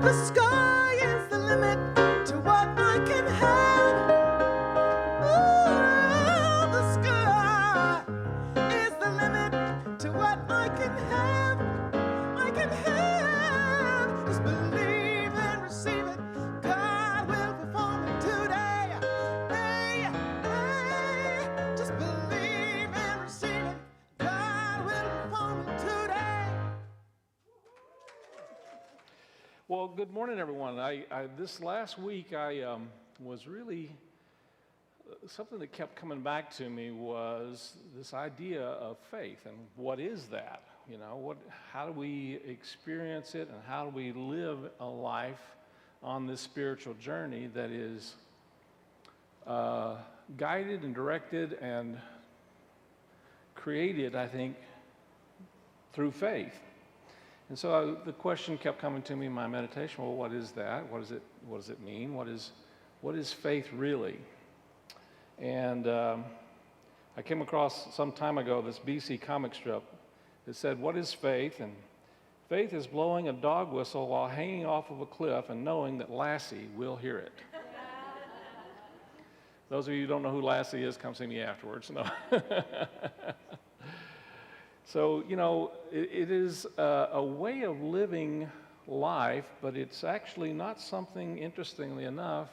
The sky is the limit to what I can have. Ooh, the sky is the limit to what I can have. I can have. Just believe and receive it. God will perform it today. Hey, hey. Just believe and receive it. God will perform it today. Well, good morning, everyone. This last week, I was really, something that kept coming back to me was this idea of faith, and what is that? You know, how do we experience it, and how do we live a life on this spiritual journey that is guided and directed and created, I think, through faith. And so the question kept coming to me in my meditation, well, what is that? What does it mean? What is faith really? And I came across some time ago this BC comic strip that said, what is faith? And faith is blowing a dog whistle while hanging off of a cliff and knowing that Lassie will hear it. Those of you who don't know who Lassie is, come see me afterwards. No. So, you know, it is a way of living life, but it's actually not something, interestingly enough,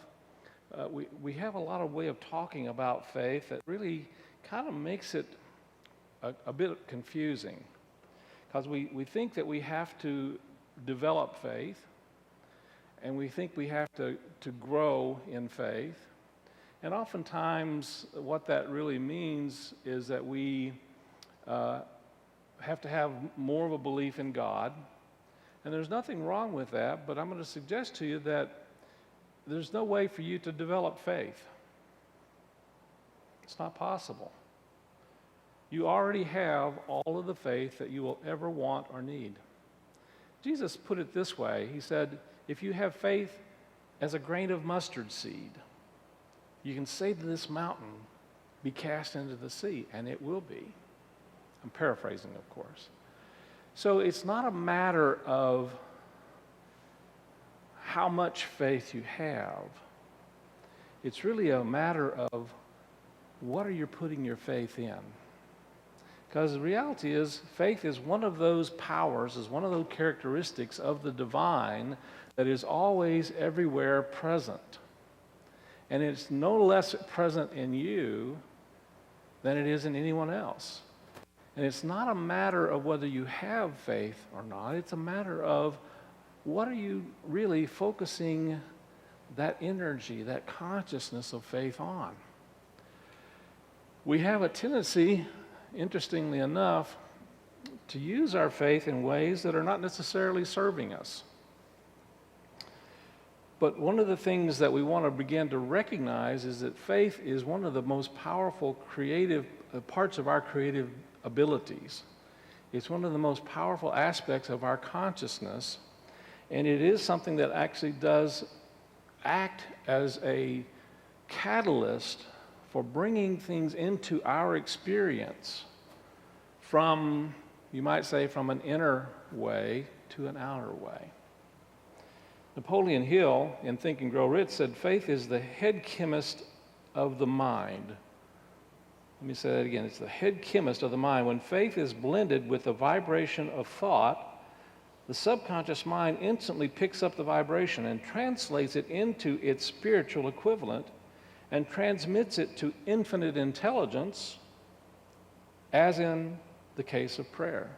we have a lot of way of talking about faith that really kind of makes it a bit confusing. Because we think that we have to develop faith, and we think we have to grow in faith. And oftentimes what that really means is that we have to have more of a belief in God, and there's nothing wrong with that, but I'm going to suggest to you that there's no way for you to develop faith. It's not possible. You already have all of the faith that you will ever want or need. Jesus put it this way. He said, if you have faith as a grain of mustard seed, you can say to this mountain, be cast into the sea, and it will be. I'm paraphrasing, of course. So it's not a matter of how much faith you have. It's really a matter of what are you putting your faith in? Because the reality is, faith is one of those powers, is one of those characteristics of the divine that is always everywhere present. And it's no less present in you than it is in anyone else. And it's not a matter of whether you have faith or not. It's a matter of what are you really focusing that energy, that consciousness of faith on. We have a tendency, interestingly enough, to use our faith in ways that are not necessarily serving us. But one of the things that we want to begin to recognize is that faith is one of the most powerful creative parts of our creative abilities. It's one of the most powerful aspects of our consciousness, and it is something that actually does act as a catalyst for bringing things into our experience from, you might say, from an inner way to an outer way. Napoleon Hill, in Think and Grow Rich, said faith is the head chemist of the mind. Let me say that again. It's the head chemist of the mind. When faith is blended with the vibration of thought, the subconscious mind instantly picks up the vibration and translates it into its spiritual equivalent and transmits it to infinite intelligence, as in the case of prayer.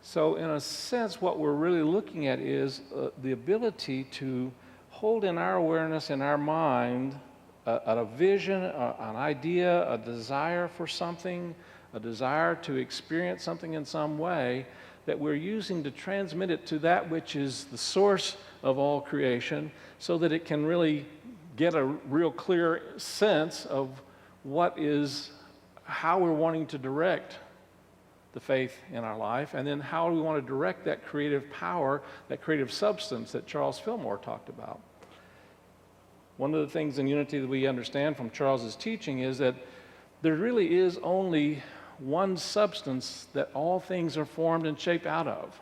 So in a sense, what we're really looking at is the ability to hold in our awareness, in our mind, a vision, an idea, a desire for something, a desire to experience something in some way that we're using to transmit it to that which is the source of all creation, so that it can really get a real clear sense of how we're wanting to direct the faith in our life, and then how we want to direct that creative power, that creative substance that Charles Fillmore talked about. One of the things in unity that we understand from Charles's teaching is that there really is only one substance that all things are formed and shaped out of.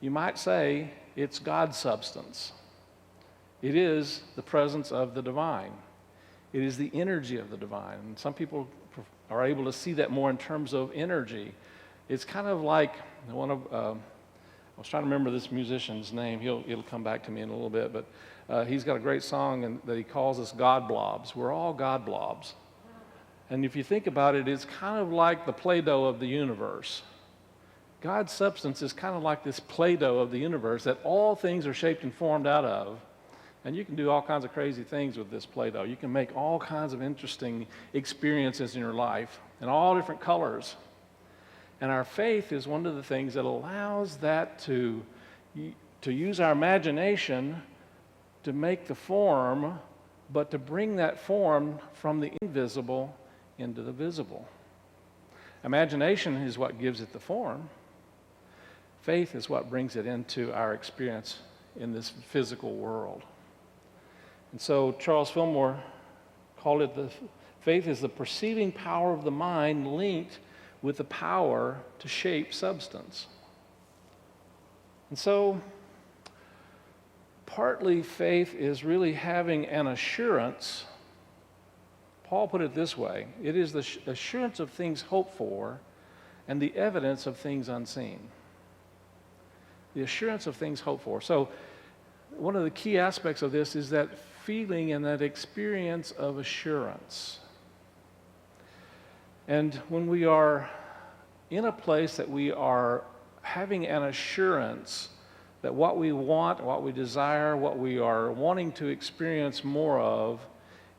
You might say it's God's substance. It is the presence of the divine. It is the energy of the divine. And some people are able to see that more in terms of energy. It's kind of like I was trying to remember this musician's name. It'll come back to me in a little bit, but he's got a great song that he calls us God blobs. We're all God blobs. And if you think about it, it's kind of like the Play-Doh of the universe. God's substance is kind of like this Play-Doh of the universe that all things are shaped and formed out of. And you can do all kinds of crazy things with this Play-Doh. You can make all kinds of interesting experiences in your life in all different colors. And our faith is one of the things that allows that to use our imagination to make the form, but to bring that form from the invisible into the visible. Imagination is what gives it the form. Faith is what brings it into our experience in this physical world. And so Charles Fillmore called it faith is the perceiving power of the mind linked with the power to shape substance. And so partly faith is really having an assurance. Paul put it this way: it is the assurance of things hoped for and the evidence of things unseen. The assurance of things hoped for. So one of the key aspects of this is that feeling and that experience of assurance. And when we are in a place that we are having an assurance that what we want, what we desire, what we are wanting to experience more of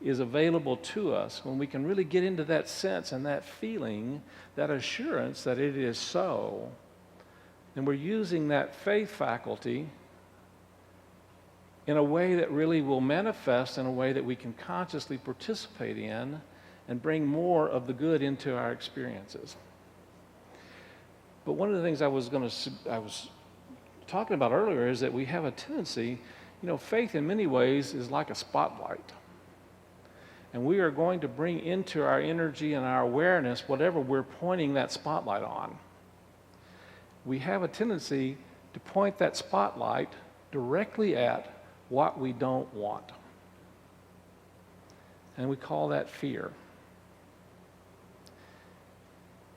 is available to us, when we can really get into that sense and that feeling, that assurance that it is so, then we're using that faith faculty in a way that really will manifest in a way that we can consciously participate in and bring more of the good into our experiences. But one of the things I was talking about earlier is that we have a tendency, faith in many ways is like a spotlight. And we are going to bring into our energy and our awareness whatever we're pointing that spotlight on. We have a tendency to point that spotlight directly at what we don't want. And we call that fear.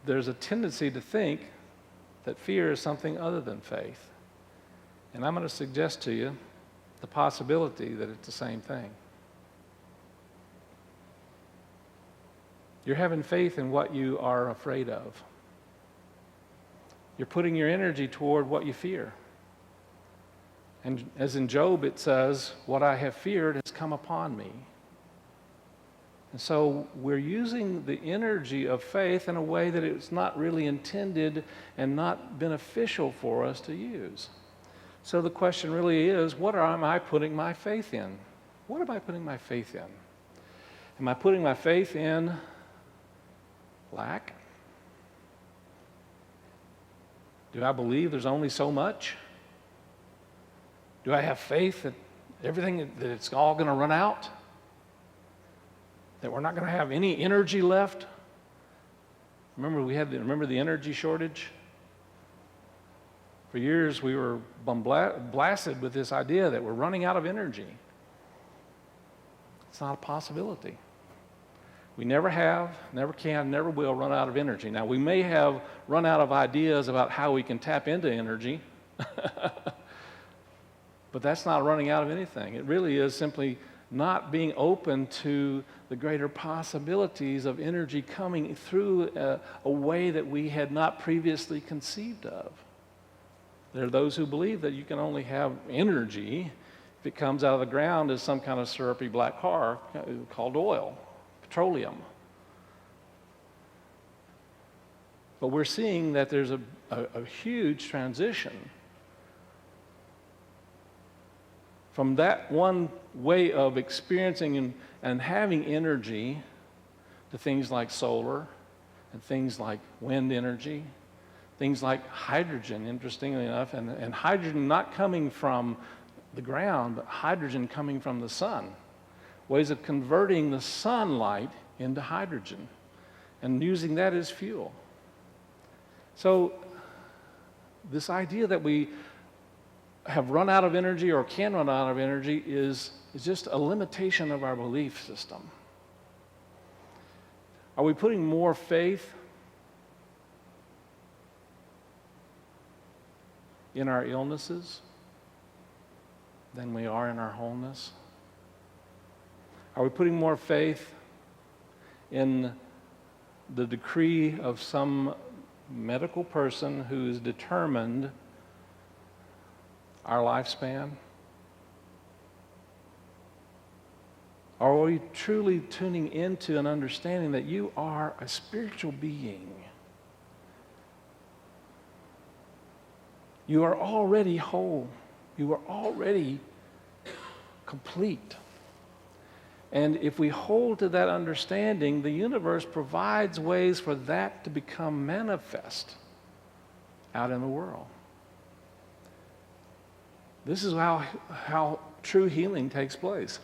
There's a tendency to think that fear is something other than faith. And I'm going to suggest to you the possibility that it's the same thing. You're having faith in what you are afraid of. You're putting your energy toward what you fear. And as in Job, it says, what I have feared has come upon me. And so we're using the energy of faith in a way that it's not really intended and not beneficial for us to use. So the question really is, what am I putting my faith in? What am I putting my faith in? Am I putting my faith in lack? Do I believe there's only so much? Do I have faith that that it's all going to run out? That we're not going to have any energy left? Remember the energy shortage? For years we were blasted with this idea that we're running out of energy. It's not a possibility. We never have, never can, never will run out of energy. Now, we may have run out of ideas about how we can tap into energy, but that's not running out of anything. It really is simply not being open to the greater possibilities of energy coming through a way that we had not previously conceived of. There are those who believe that you can only have energy if it comes out of the ground as some kind of syrupy black car called oil. Petroleum. But we're seeing that there's a huge transition from that one way of experiencing and having energy to things like solar and things like wind energy, things like hydrogen, interestingly enough, and hydrogen not coming from the ground, but hydrogen coming from the sun. Ways of converting the sunlight into hydrogen and using that as fuel. So this idea that we have run out of energy or can run out of energy is just a limitation of our belief system. Are we putting more faith in our illnesses than we are in our wholeness? Are we putting more faith in the decree of some medical person who's determined our lifespan? Or are we truly tuning into an understanding that you are a spiritual being? You are already whole. You are already complete. And if we hold to that understanding, the universe provides ways for that to become manifest out in the world. This is how true healing takes place.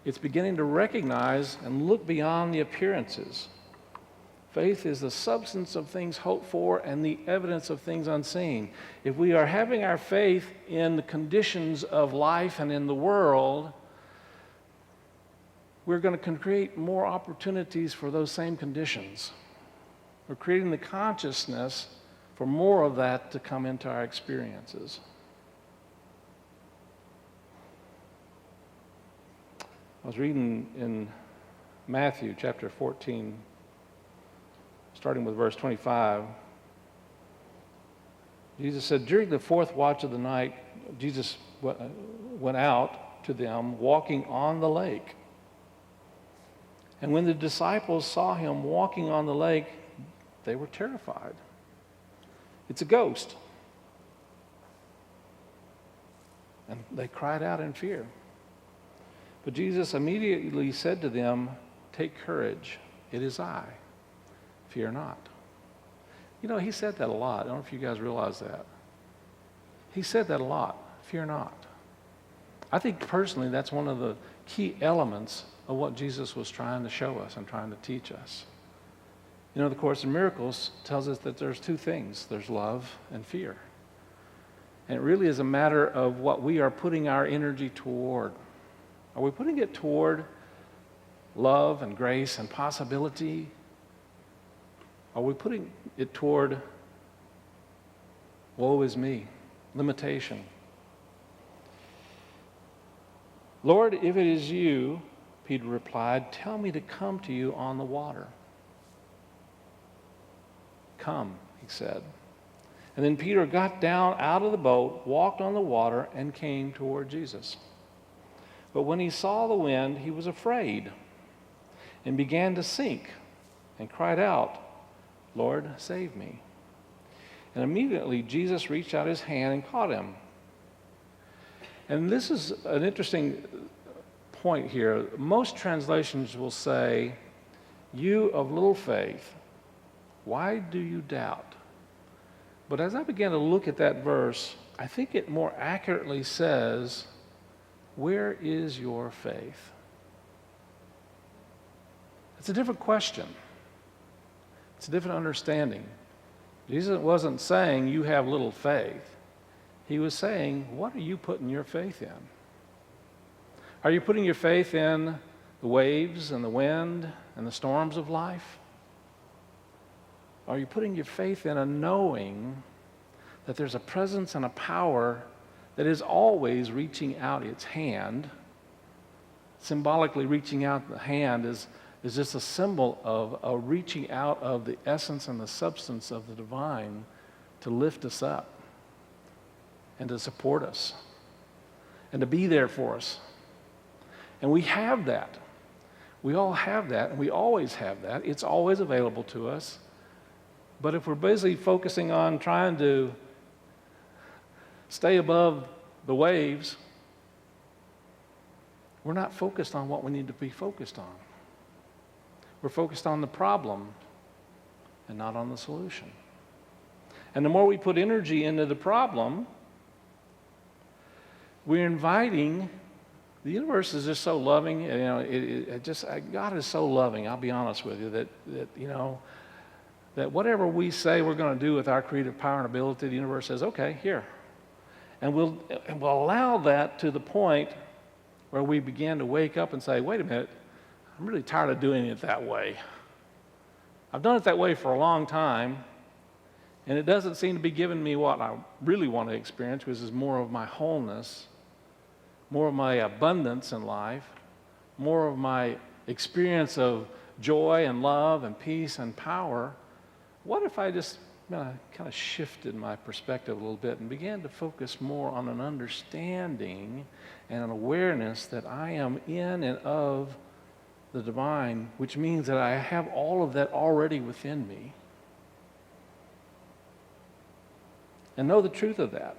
It's beginning to recognize and look beyond the appearances. Faith is the substance of things hoped for and the evidence of things unseen. If we are having our faith in the conditions of life and in the world, we're going to create more opportunities for those same conditions. We're creating the consciousness for more of that to come into our experiences. I was reading in Matthew chapter 14, starting with verse 25. Jesus said, during the fourth watch of the night, Jesus went out to them walking on the lake. And when the disciples saw him walking on the lake, they were terrified. It's a ghost. And they cried out in fear. But Jesus immediately said to them, take courage, it is I, fear not. You know, he said that a lot. I don't know if you guys realize that. He said that a lot, fear not. I think personally that's one of the key elements of what Jesus was trying to show us and trying to teach us. You know, the Course in Miracles tells us that there's two things. There's love and fear. And it really is a matter of what we are putting our energy toward. Are we putting it toward love and grace and possibility? Are we putting it toward woe is me, limitation? Lord, if it is you, Peter replied, tell me to come to you on the water. Come, he said. And then Peter got down out of the boat, walked on the water, and came toward Jesus. But when he saw the wind, he was afraid and began to sink and cried out, Lord, save me. And immediately Jesus reached out his hand and caught him. And this is an interesting point here. Most translations will say, you of little faith, why do you doubt? But as I began to look at that verse, I think it more accurately says, where is your faith? It's a different question. It's a different understanding. Jesus wasn't saying you have little faith. He was saying, what are you putting your faith in? Are you putting your faith in the waves and the wind and the storms of life? Are you putting your faith in a knowing that there's a presence and a power that is always reaching out its hand? Symbolically, reaching out the hand is just a symbol of a reaching out of the essence and the substance of the divine to lift us up and to support us and to be there for us. And we have that. We all have that, and we always have that. It's always available to us. But if we're busy focusing on trying to stay above the waves, we're not focused on what we need to be focused on. We're focused on the problem and not on the solution. And the more we put energy into the problem, we're inviting. The universe is just so loving. You know, God is so loving. I'll be honest with you that whatever we say we're going to do with our creative power and ability, the universe says, "Okay, here." And we'll allow that to the point where we begin to wake up and say, wait a minute, I'm really tired of doing it that way. I've done it that way for a long time, and it doesn't seem to be giving me what I really want to experience, which is more of my wholeness, more of my abundance in life, more of my experience of joy and love and peace and power. What if I just kind of shifted my perspective a little bit and began to focus more on an understanding and an awareness that I am in and of the divine, which means that I have all of that already within me. And know the truth of that.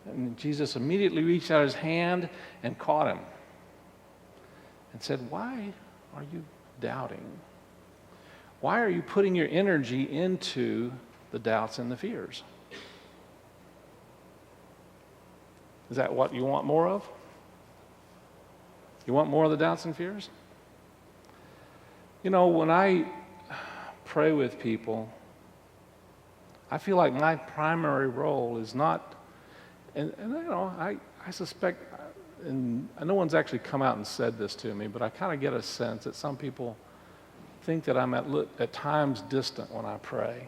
And Jesus immediately reached out his hand and caught him and said, why are you doubting? Why are you putting your energy into the doubts and the fears? Is that what you want more of? You want more of the doubts and fears? You know, when I pray with people, I feel like my primary role is not, and you know, I suspect, and no one's actually come out and said this to me, but I kind of get a sense that some people think that I'm at times distant when I pray.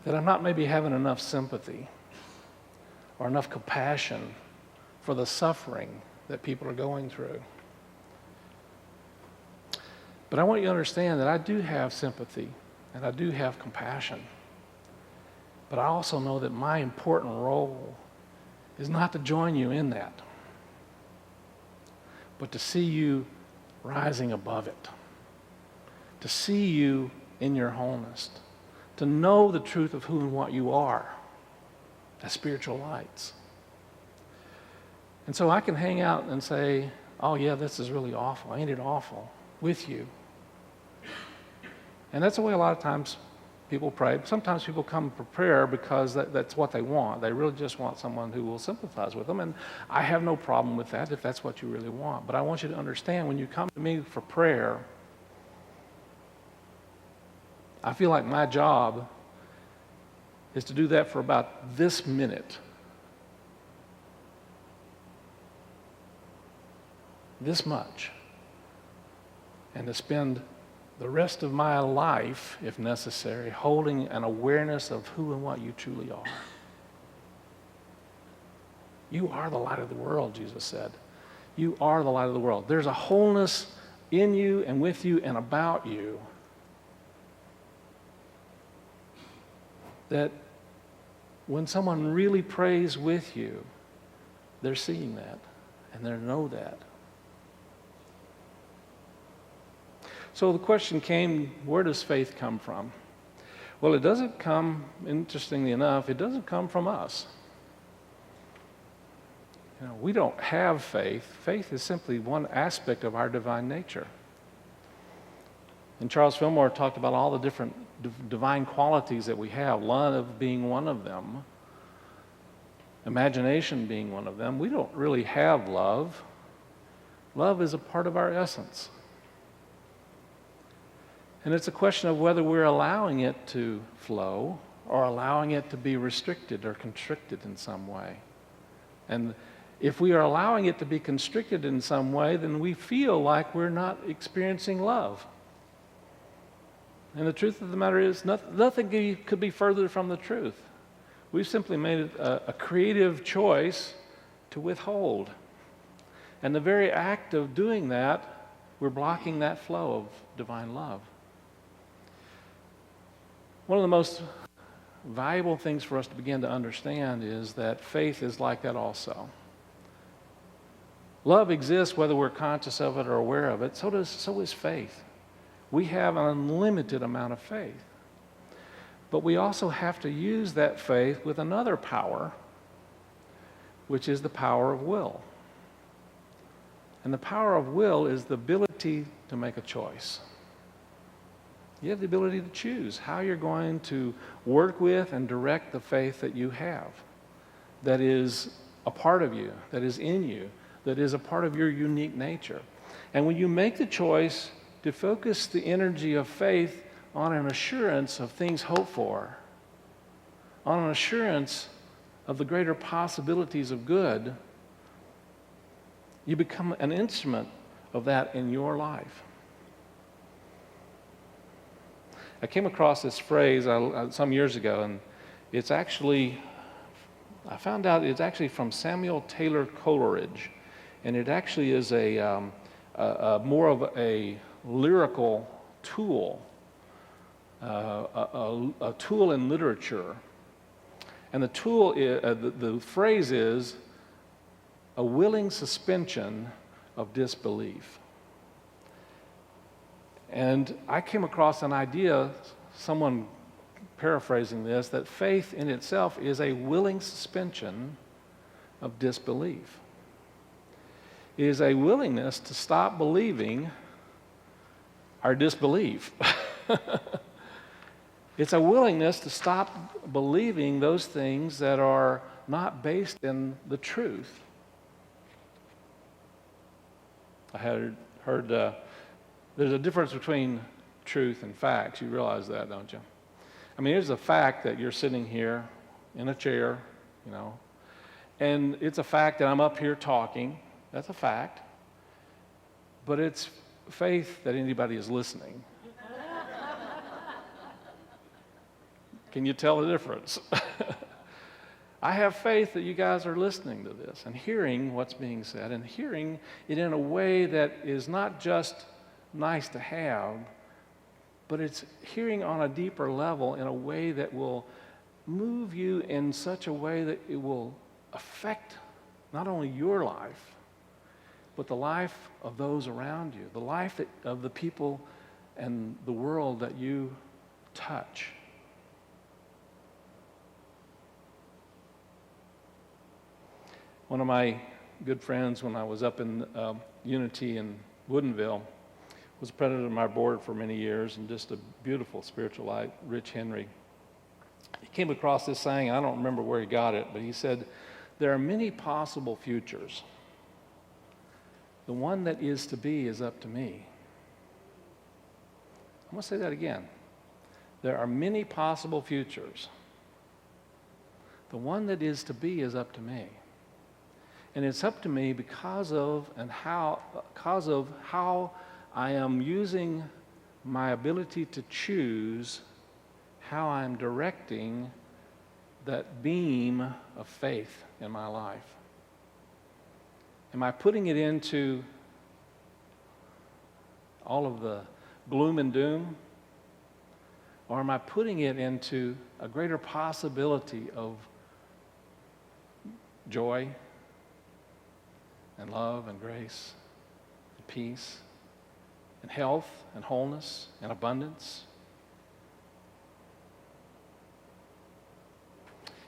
That I'm not maybe having enough sympathy or enough compassion for the suffering that people are going through. But I want you to understand that I do have sympathy and I do have compassion. But I also know that my important role is not to join you in that, but to see you rising above it, to see you in your wholeness, to know the truth of who and what you are as spiritual lights. And so I can hang out and say, oh yeah, this is really awful. Ain't it awful? With you. And that's the way a lot of times people pray. Sometimes people come for prayer because that's what they want. They really just want someone who will sympathize with them. And I have no problem with that if that's what you really want. But I want you to understand, when you come to me for prayer, I feel like my job is to do that for about this minute. This much. And to spend the rest of my life, if necessary, holding an awareness of who and what you truly are. You are the light of the world, Jesus said. You are the light of the world. There's a wholeness in you and with you and about you that when someone really prays with you, they're seeing that and they know that. So the question came, where does faith come from? Well, it doesn't come, interestingly enough, it doesn't come from us. You know, we don't have faith. Faith is simply one aspect of our divine nature. And Charles Fillmore talked about all the different divine qualities that we have, love being one of them, imagination being one of them. We don't really have love. Love is a part of our essence. And it's a question of whether we're allowing it to flow or allowing it to be restricted or constricted in some way. And if we are allowing it to be constricted in some way, then we feel like we're not experiencing love. And the truth of the matter is, nothing could be further from the truth. We've simply made a creative choice to withhold. And the very act of doing that, we're blocking that flow of divine love. One of the most valuable things for us to begin to understand is that faith is like that also. Love exists whether we're conscious of it or aware of it. So is faith. We have an unlimited amount of faith. But we also have to use that faith with another power, which is the power of will. And the power of will is the ability to make a choice. You have the ability to choose how you're going to work with and direct the faith that you have, that is a part of you, that is in you, that is a part of your unique nature. And when you make the choice to focus the energy of faith on an assurance of things hoped for, on an assurance of the greater possibilities of good, you become an instrument of that in your life. I came across this phrase some years ago, and it's actually, I found out it's actually from Samuel Taylor Coleridge, and it actually is more of a lyrical tool, a tool in literature. And the phrase is a willing suspension of disbelief. And I came across an idea, someone paraphrasing this, that faith in itself is a willing suspension of disbelief. It is a willingness to stop believing our disbelief. It's a willingness to stop believing those things that are not based in the truth. I had heard there's a difference between truth and facts. You realize that, don't you? I mean, here's a fact that you're sitting here in a chair, and it's a fact that I'm up here talking. That's a fact. But it's faith that anybody is listening. Can you tell the difference? I have faith that you guys are listening to this and hearing what's being said and hearing it in a way that is not just nice to have, but it's hearing on a deeper level in a way that will move you in such a way that it will affect not only your life, but the life of those around you, the life of the people and the world that you touch. One of my good friends when I was up in Unity in Woodinville was president of my board for many years and just a beautiful spiritual life, Rich Henry. He came across this saying, I don't remember where he got it, but he said, there are many possible futures. The one that is to be is up to me. I'm going to say that again. There are many possible futures. The one that is to be is up to me. And it's up to me because of how I am using my ability to choose how I'm directing that beam of faith in my life. Am I putting it into all of the gloom and doom? Or am I putting it into a greater possibility of joy and love and grace and peace and health and wholeness and abundance?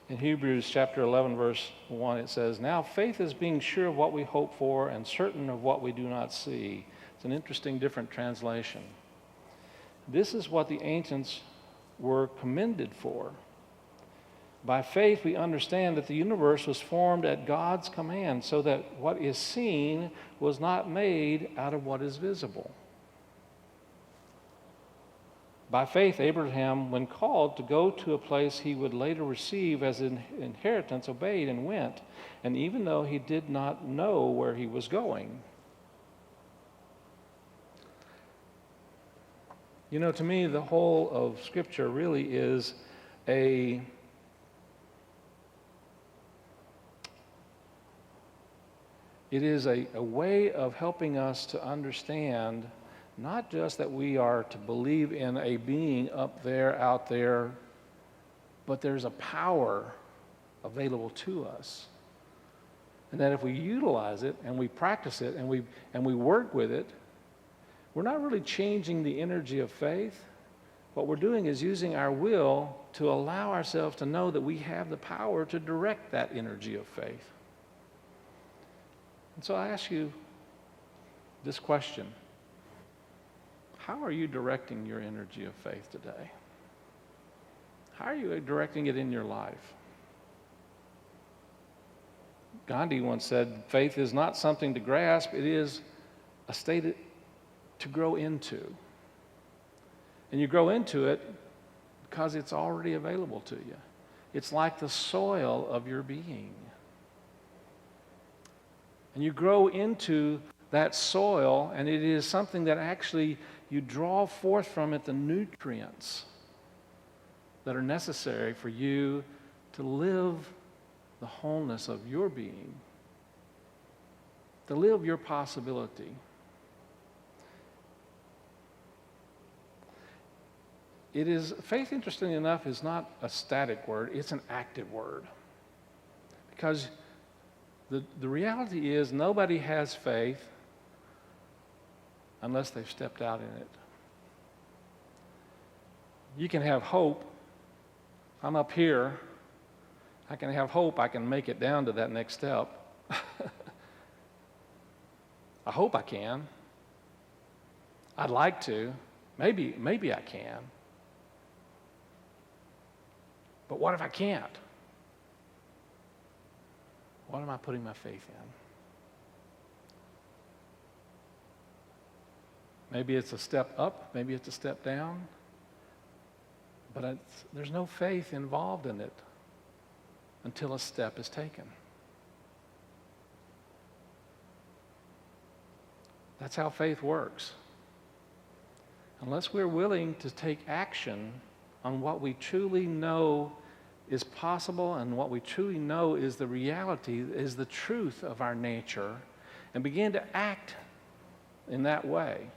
In Hebrews chapter 11, verse 1, it says, now faith is being sure of what we hope for and certain of what we do not see. It's an interesting, different translation. This is what the ancients were commended for. By faith, we understand that the universe was formed at God's command, so that what is seen was not made out of what is visible. By faith, Abraham, when called to go to a place he would later receive as an inheritance, obeyed and went, and even though he did not know where he was going. To me, the whole of Scripture really is a way of helping us to understand not just that we are to believe in a being up there, out there, but there's a power available to us. And that if we utilize it and we practice it and we work with it, we're not really changing the energy of faith. What we're doing is using our will to allow ourselves to know that we have the power to direct that energy of faith. And so I ask you this question. How are you directing your energy of faith today? How are you directing it in your life? Gandhi once said, faith is not something to grasp, it is a state to grow into. And you grow into it because it's already available to you. It's like the soil of your being. And you grow into that soil, and it is something that actually you draw forth from it the nutrients that are necessary for you to live the wholeness of your being, to live your possibility. It is, faith, interestingly enough, is not a static word, it's an active word. Because the reality is nobody has faith unless they've stepped out in it. You can have hope. I'm up here. I can have hope I can make it down to that next step. I hope I can. I'd like to. Maybe I can. But what if I can't? What am I putting my faith in? Maybe it's a step up, maybe it's a step down, but there's no faith involved in it until a step is taken. That's how faith works. Unless we're willing to take action on what we truly know is possible and what we truly know is the reality, is the truth of our nature, and begin to act in that way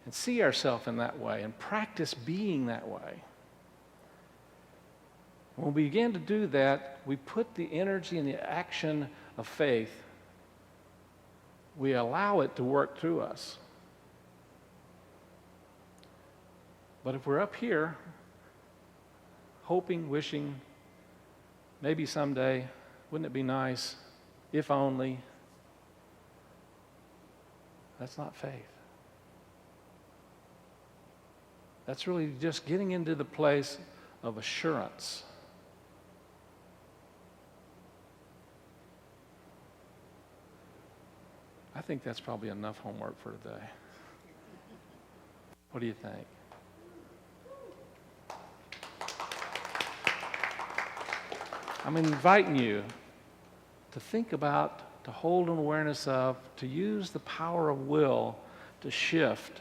and see ourselves in that way and practice being that way. When we begin to do that, we put the energy and the action of faith, we allow it to work through us. But if we're up here, hoping, wishing, maybe someday, wouldn't it be nice, if only, that's not faith. That's really just getting into the place of assurance. I think that's probably enough homework for today. What do you think? I'm inviting you to think about, to hold an awareness of, to use the power of will to shift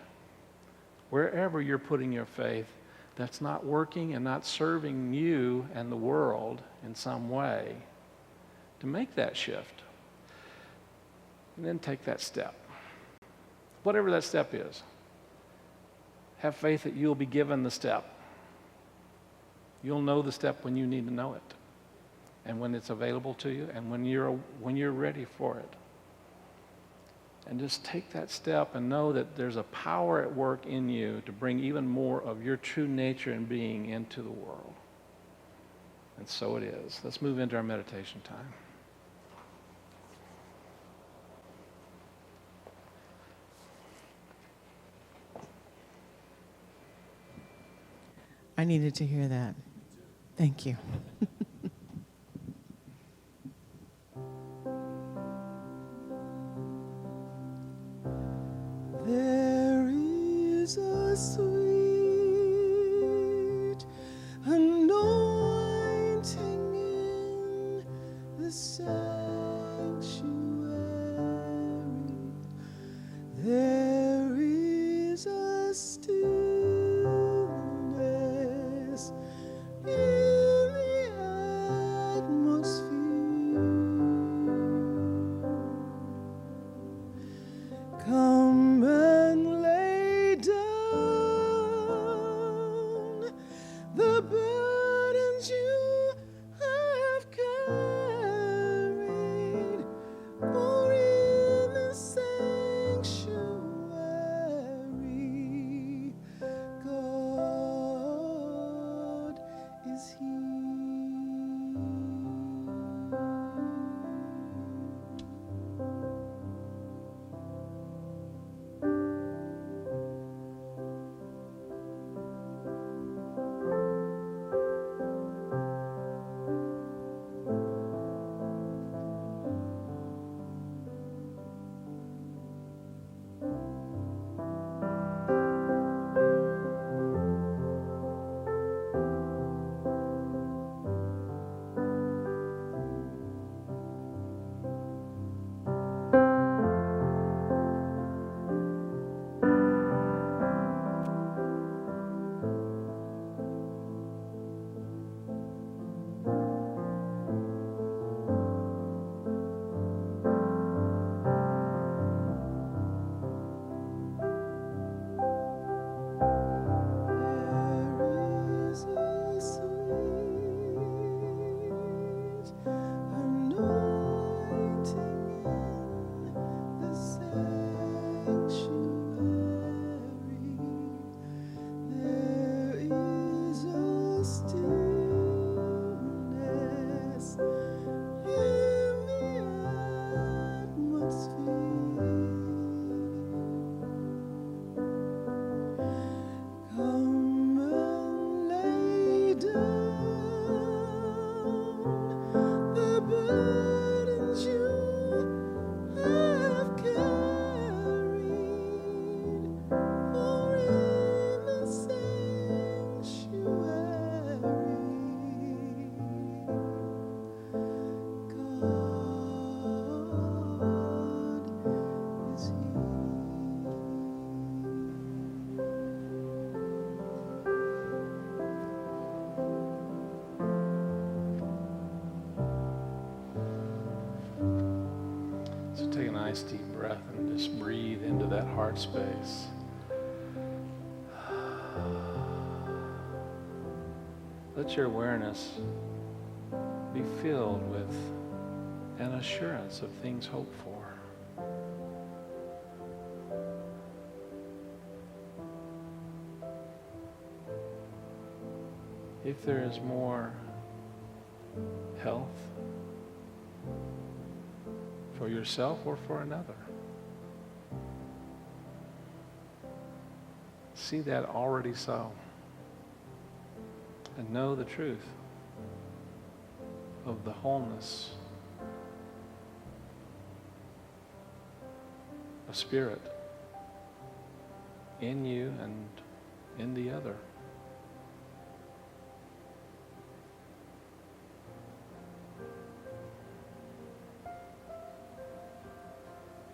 wherever you're putting your faith that's not working and not serving you and the world in some way, to make that shift. And then take that step. Whatever that step is. Have faith that you'll be given the step. You'll know the step when you need to know it, and when it's available to you, and when you're ready for it. And just take that step and know that there's a power at work in you to bring even more of your true nature and being into the world. And so it is. Let's move into our meditation time. I needed to hear that. Thank you. There is a sweet anointing in the sanctuary. There is a stillness in the atmosphere. Come and lay down the burdens you have carried, for in the sanctuary, God is here. nice deep breath and just breathe into that heart space. Let your awareness be filled with an assurance of things hoped for. If there is more health for yourself or for another, see that already so, and know the truth of the wholeness of spirit in you and in the other.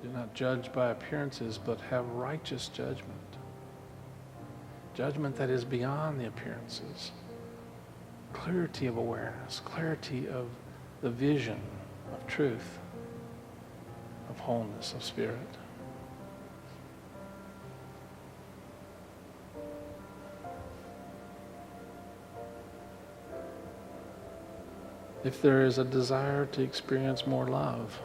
Do not judge by appearances, but have righteous judgment. Judgment that is beyond the appearances. Clarity of awareness, clarity of the vision of truth, of wholeness, of spirit. If there is a desire to experience more love,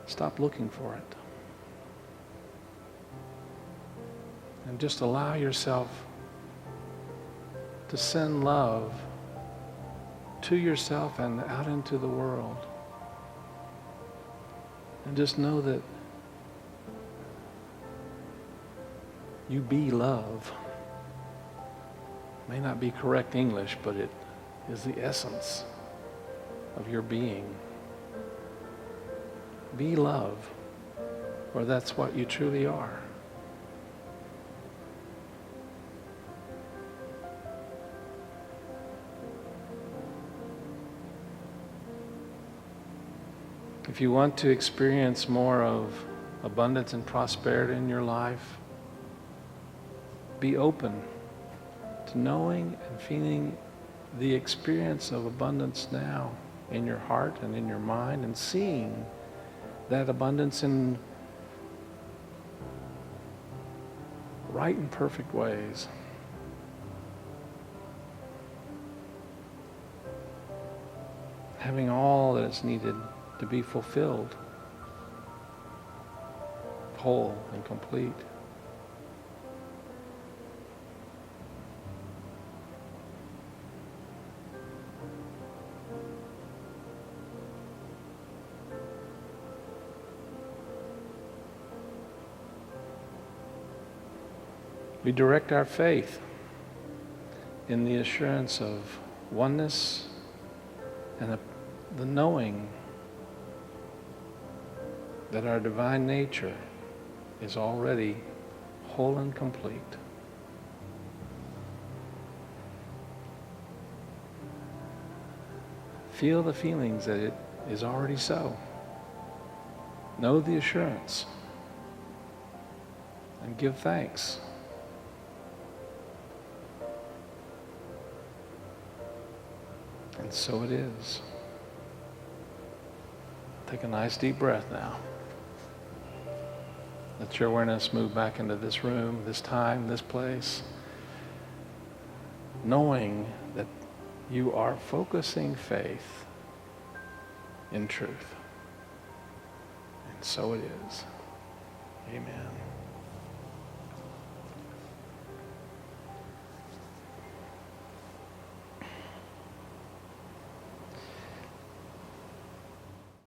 stop looking for it. And just allow yourself to send love to yourself and out into the world. And just know that you be love. May not be correct English, but it is the essence of your being. Be love, for that's what you truly are. If you want to experience more of abundance and prosperity in your life, be open to knowing and feeling the experience of abundance now in your heart and in your mind, and seeing that abundance in right and perfect ways. Having all that is needed to be fulfilled, whole and complete. We direct our faith in the assurance of oneness and the knowing that our divine nature is already whole and complete. Feel the feelings that it is already so. Know the assurance and give thanks. And so it is. Take a nice deep breath now. Let your awareness move back into this room, this time, this place, knowing that you are focusing faith in truth. And so it is. Amen.